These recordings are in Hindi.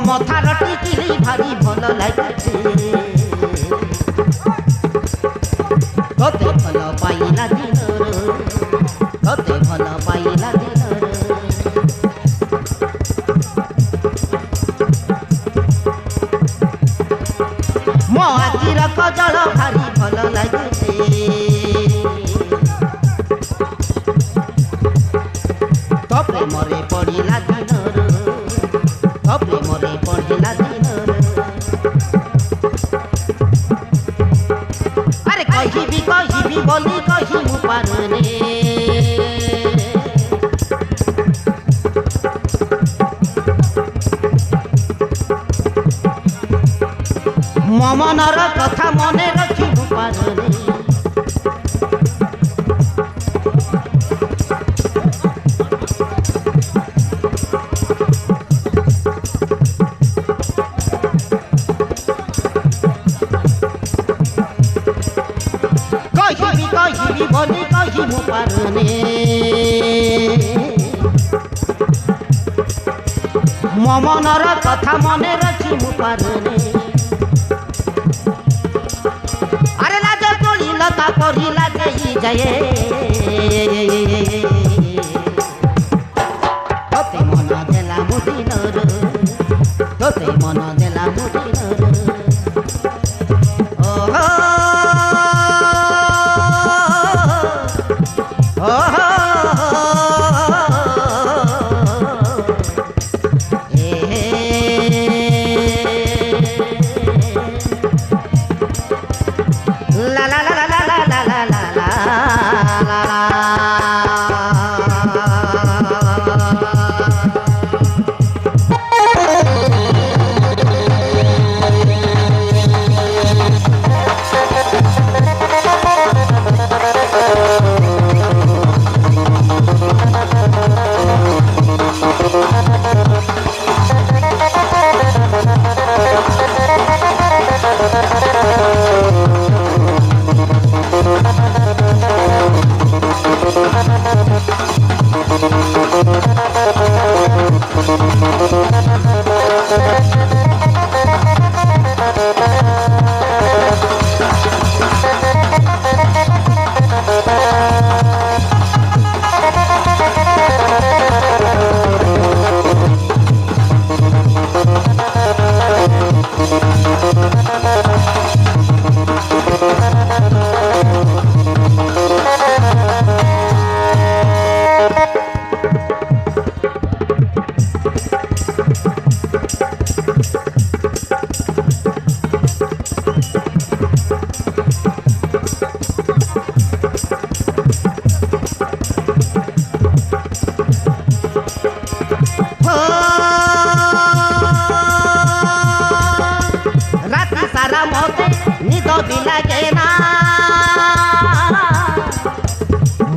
मथार टिकिली भारी भल लागे कते भल पाइला दिन कते भल पाइला दिन मो आखिर कजल भारी भल लागे तो प्रेमरे पड़िला दिन प्रेमरे पढ़िला दिन अरे कहिबी बोली कही मु पारने मो मनर कथा मने रखी मु पारने कहिबी बोली कही मु पारने मो मनर कथा मने रखी मु पारने अरे लाज तोली लता करी लागे जाए तोते मन देला मुदिनर तोते मन देला मुदिनर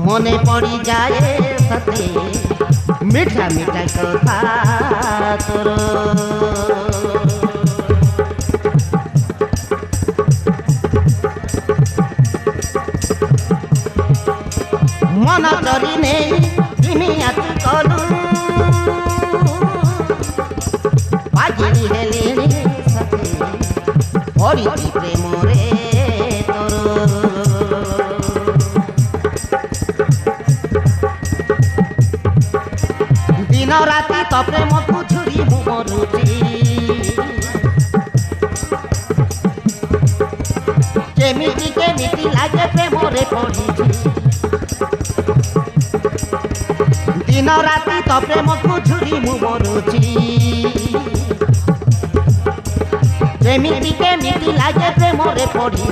मने पड़ी जाए सते मीठा मीठा कथा तोर मन करी नहीं तिमी आती कलु पाजिनी हेले सते पड़ी प्रेम रे दिन राति तो प्रेम को छुरी मु मरुची केमिटी लागे प्रेम रे पड़ी दिन राति तो प्रेम को झुरी मु मरुची जेमिति केमिति लागे प्रेम रे पढ़ी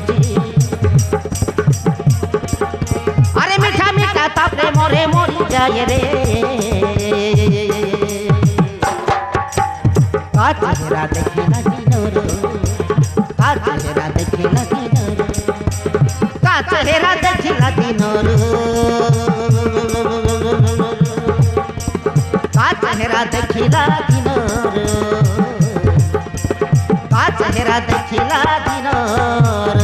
अरे मीठा मीठा ता प्रेम रे मरी जाए रे का चेहरा देखिला दिनर का चेहरा देखिला दिनर का चेहरा देखिला दिनर का चेहरा देखिला दिनर का चेहरा देखिला दिनर